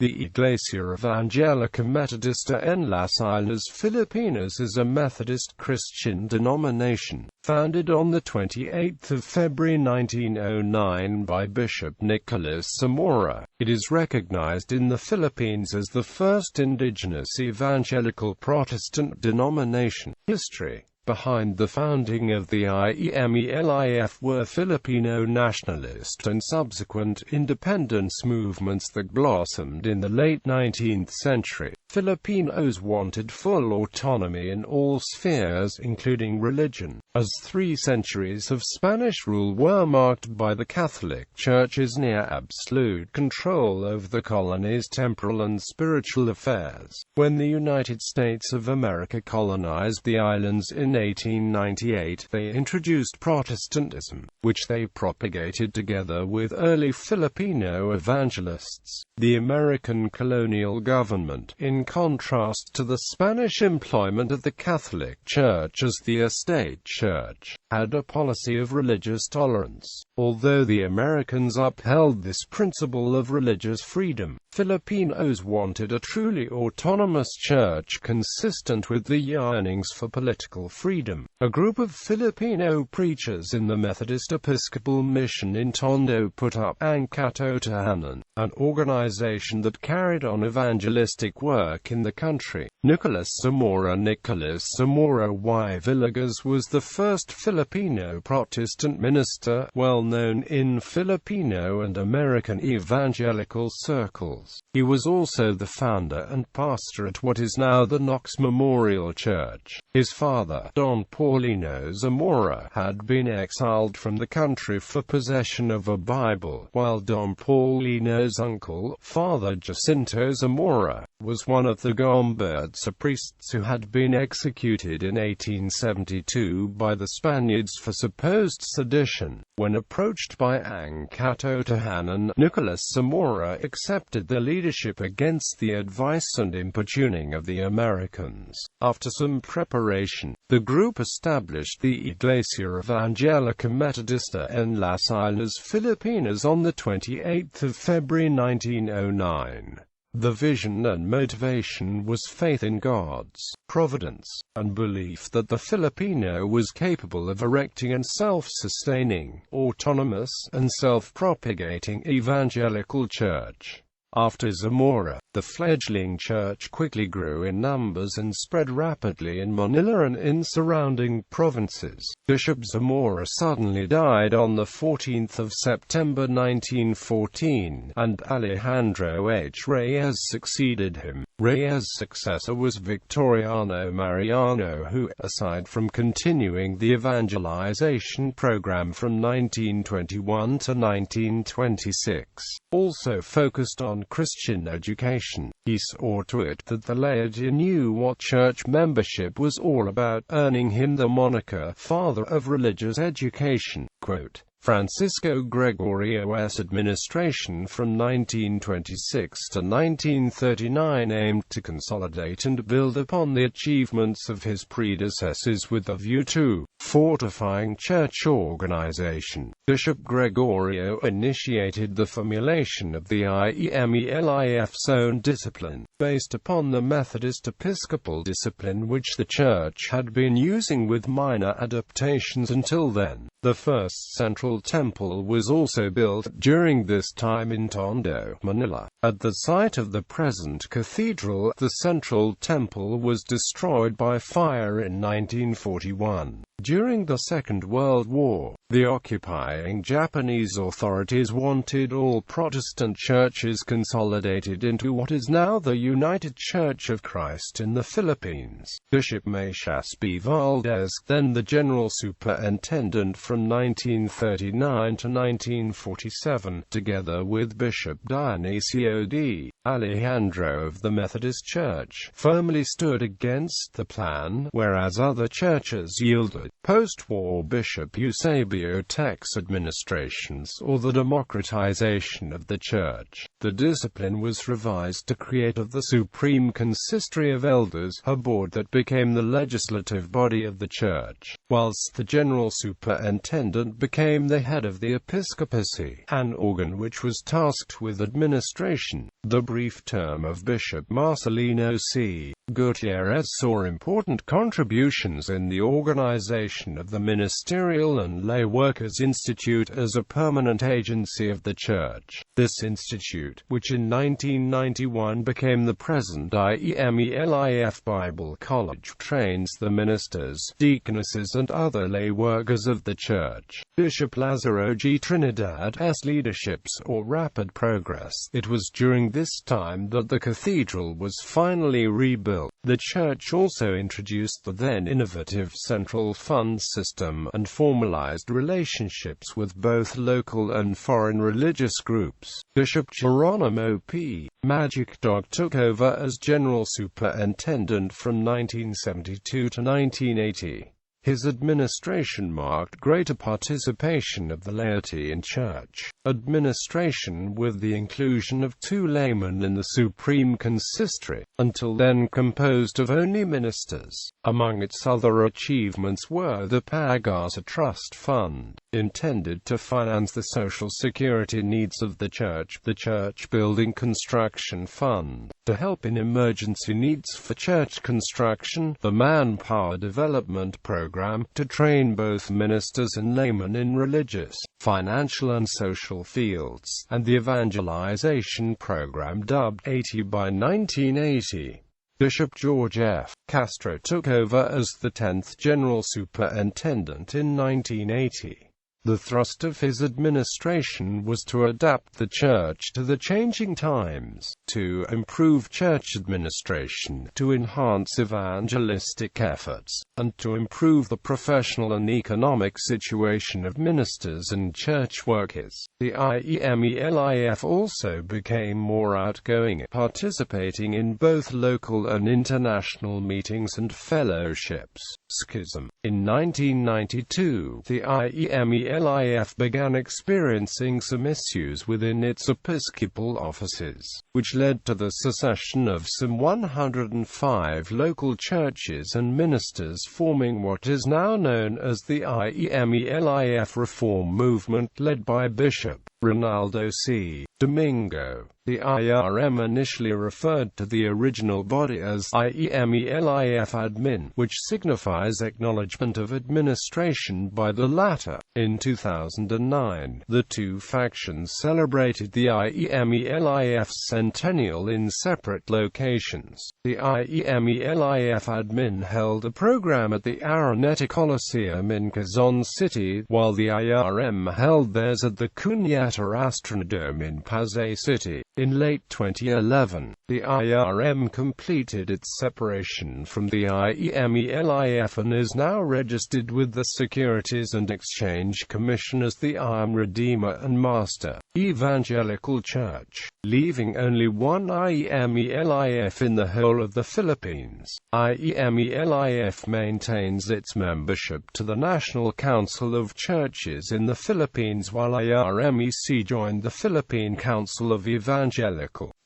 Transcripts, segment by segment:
The Iglesia Evangelica Metodista en las Islas Filipinas is a Methodist Christian denomination, founded on 28 February 1909 by Bishop Nicolas Zamora. It is recognized in the Philippines as the first indigenous Evangelical Protestant denomination. History behind the founding of the IEMELIF were Filipino nationalist and subsequent independence movements that blossomed in the late 19th century. Filipinos wanted full autonomy in all spheres, including religion, as 3 centuries of Spanish rule were marked by the Catholic Church's near absolute control over the colony's temporal and spiritual affairs. When the United States of America colonized the islands in 1898, they introduced Protestantism, which they propagated together with early Filipino evangelists. The American colonial government, in contrast to the Spanish employment of the Catholic Church as the estate church, had a policy of religious tolerance. Although the Americans upheld this principle of religious freedom, Filipinos wanted a truly autonomous church consistent with the yearnings for political freedom. A group of Filipino preachers in the Methodist Episcopal Mission in Tondo put up Angkato Tahanan, an organization that carried on evangelistic work in the country. Nicolas Zamora y Villegas was the first Filipino Protestant minister, well known in Filipino and American evangelical circles. He was also the founder and pastor at what is now the Knox Memorial Church. His father, Don Paulino Zamora, had been exiled from the country for possession of a Bible, while Don Paulino's uncle, Father Jacinto Zamora, was one of the Gombertsa priests who had been executed in 1872 by the Spaniards for supposed sedition. When approached by Angkato Tahanan, Nicolas Zamora accepted the leadership against the advice and importuning of the Americans. After some preparation, the group established the Iglesia Evangelica Metodista en las Islas Filipinas on 28 February 1909. The vision and motivation was faith in God's providence, and belief that the Filipino was capable of erecting and self-sustaining, autonomous, and self-propagating evangelical church. After Zamora, the fledgling church quickly grew in numbers and spread rapidly in Manila and in surrounding provinces. Bishop Zamora suddenly died on 14 September 1914, and Alejandro H. Reyes succeeded him. Reyes' successor was Victoriano Mariano, who, aside from continuing the evangelization program from 1921 to 1926, also focused on Christian education. He saw to it that the laity knew what church membership was all about, earning him the moniker Father of Religious Education. Quote, Francisco Gregorio's administration from 1926 to 1939 aimed to consolidate and build upon the achievements of his predecessors with a view to fortifying church organization. Bishop Gregorio initiated the formulation of the IEMELIF's own discipline, based upon the Methodist Episcopal discipline which the church had been using with minor adaptations until then. The first central temple was also built during this time in Tondo, Manila. At the site of the present cathedral, the central temple was destroyed by fire in 1941. During the Second World War, the occupying Japanese authorities wanted all Protestant churches consolidated into what is now the United Church of Christ in the Philippines. Bishop Matias B. Valdez, then the general superintendent from 1939 to 1947, together with Bishop Dionisio D. Alejandro of the Methodist Church, firmly stood against the plan, whereas other churches yielded. the post-war Bishop Eusebio Tech's administrations, or the democratization of the Church. The discipline was revised to create of the Supreme Consistory of Elders, a board that became the legislative body of the Church, whilst the General Superintendent became the head of the Episcopacy, an organ which was tasked with administration. The brief term of Bishop Marcelino C. Gutierrez saw important contributions in the organization of the Ministerial and Lay Workers Institute as a permanent agency of the Church. This institute, which in 1991 became the present IEMELIF Bible College, trains the ministers, deaconesses and other lay workers of the Church. Bishop Lazaro G. Trinidad's leadership saw rapid progress. It was during this time that the cathedral was finally rebuilt. The Church also introduced the then innovative central fund system and formalized relationships with both local and foreign religious groups. Bishop Geronimo P. Magic Dog took over as General Superintendent from 1972 to 1980. His administration marked greater participation of the laity in church administration with the inclusion of 2 laymen in the Supreme Consistory, until then composed of only ministers. Among its other achievements were the Pag-asa Trust Fund, intended to finance the social security needs of the Church Building Construction Fund, to help in emergency needs for church construction, the Manpower Development Program, to train both ministers and laymen in religious, financial and social fields, and the Evangelization Program dubbed 80 by 1980. Bishop George F. Castro took over as the 10th General Superintendent in 1980. The thrust of his administration was to adapt the Church to the changing times, to improve church administration, to enhance evangelistic efforts, and to improve the professional and economic situation of ministers and church workers. The IEMELIF also became more outgoing, participating in both local and international meetings and fellowships. Schism. In 1992, the IEMELIF began experiencing some issues within its episcopal offices, which led to the secession of some 105 local churches and ministers, forming what is now known as the IEMELIF Reform Movement led by Bishop Ronaldo C. Domingo. The IRM initially referred to the original body as IEMELIF Admin, which signifies acknowledgement of administration by the latter. In 2009, the 2 factions celebrated the IEMELIF centennial in separate locations. The IEMELIF Admin held a program at the Araneta Coliseum in Quezon City, while the IRM held theirs at the Cuneta Astrodome in Pasay City. In late 2011, the IRM completed its separation from the IEMELIF and is now registered with the Securities and Exchange Commission as the Arm Redeemer and Master Evangelical Church, leaving only one IEMELIF in the whole of the Philippines. IEMELIF maintains its membership to the National Council of Churches in the Philippines, while IRMEC joined the Philippine Council of Evangelical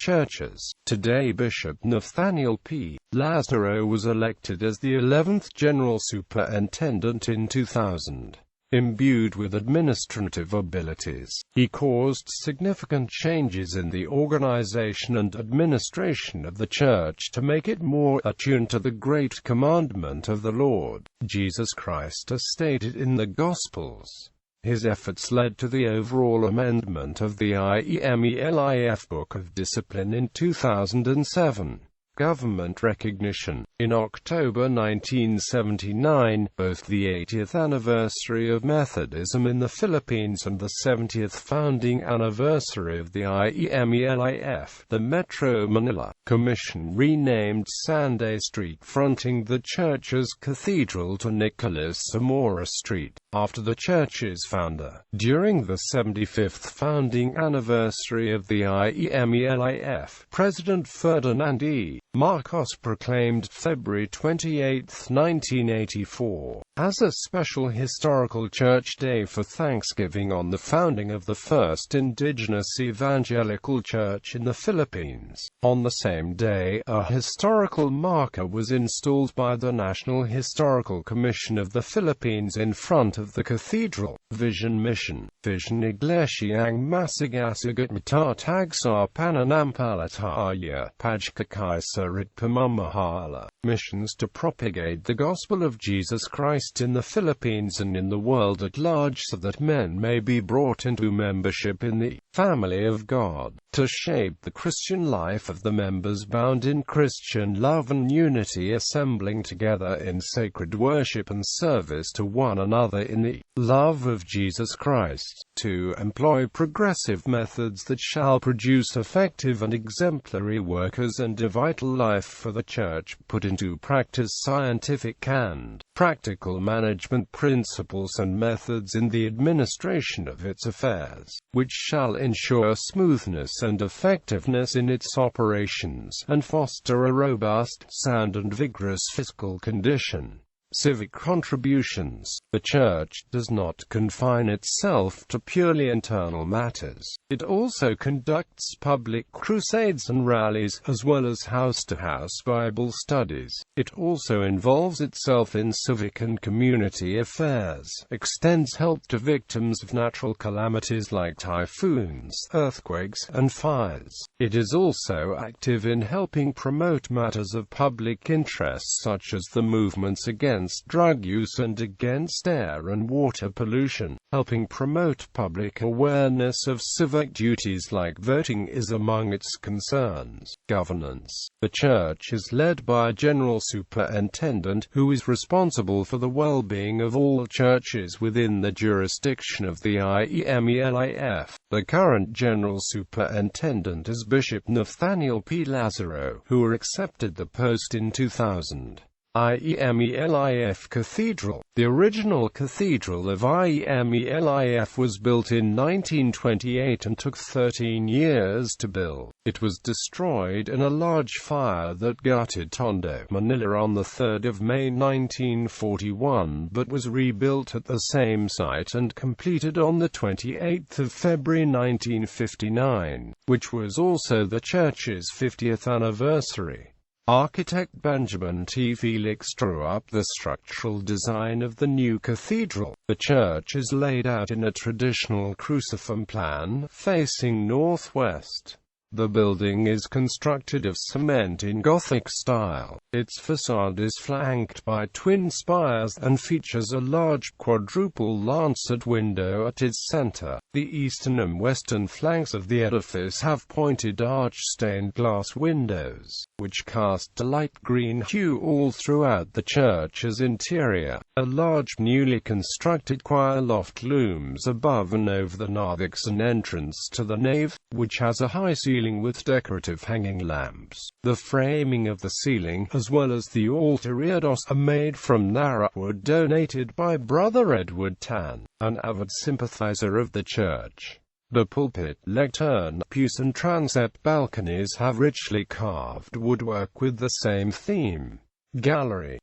Churches. Today Bishop Nathaniel P. Lazaro was elected as the 11th General Superintendent in 2000. Imbued with administrative abilities, he caused significant changes in the organization and administration of the Church to make it more attuned to the great commandment of the Lord Jesus Christ as stated in the Gospels. His efforts led to the overall amendment of the IEMELIF Book of Discipline in 2007. Government recognition. In October 1979, both the 80th anniversary of Methodism in the Philippines and the 70th founding anniversary of the IEMELIF, the Metro Manila Commission renamed Sunday Street fronting the church as Cathedral to Nicolas Zamora Street. after the Church's founder. During the 75th founding anniversary of the IEMELIF, President Ferdinand E. Marcos proclaimed February 28, 1984, as a special historical church day for Thanksgiving on the founding of the first indigenous evangelical church in the Philippines. On the same day, a historical marker was installed by the National Historical Commission of the Philippines in front of the Cathedral. Vision Mission. Vision Iglesia Evangelica Metodista sa pananampalataya pagkakaisa pamamahala. Missions to propagate the gospel of Jesus Christ in the Philippines and in the world at large so that men may be brought into membership in the family of God, to shape the Christian life of the members bound in Christian love and unity, assembling together in sacred worship and service to one another in the love of Jesus Christ, to employ progressive methods that shall produce effective and exemplary workers and a vital life for the Church, put into practice scientific and practical management principles and methods in the administration of its affairs, which shall ensure smoothness and effectiveness in its operations, and foster a robust, sound and vigorous fiscal condition. Civic Contributions. The Church does not confine itself to purely internal matters. It also conducts public crusades and rallies, as well as house-to-house Bible studies. It also involves itself in civic and community affairs, extends help to victims of natural calamities like typhoons, earthquakes, and fires. It is also active in helping promote matters of public interest such as the movements against drug use and against air and water pollution. Helping promote public awareness of civic duties like voting is among its concerns. Governance. The Church is led by a general superintendent, who is responsible for the well-being of all churches within the jurisdiction of the IEMELIF. The current general superintendent is Bishop Nathaniel P. Lazaro, who accepted the post in 2000. IEMELIF Cathedral. The original cathedral of IEMELIF was built in 1928 and took 13 years to build. It was destroyed in a large fire that gutted Tondo, Manila on 3 May 1941, but was rebuilt at the same site and completed on 28 February 1959, which was also the church's 50th anniversary. Architect Benjamin T. Felix drew up the structural design of the new cathedral. The church is laid out in a traditional cruciform plan, facing northwest. The building is constructed of cement in Gothic style. Its facade is flanked by twin spires and features a large quadruple lancet window at its center. The eastern and western flanks of the edifice have pointed arch stained glass windows, which cast a light green hue all throughout the church's interior. A large newly constructed choir loft looms above and over the narthex and entrance to the nave, which has a high ceiling with decorative hanging lamps. The framing of the ceiling, as well as the altar reredos, are made from narrowwood donated by Brother Edward Tan, an avid sympathizer of the church. The pulpit, lectern, pews and transept balconies have richly carved woodwork with the same theme. Gallery.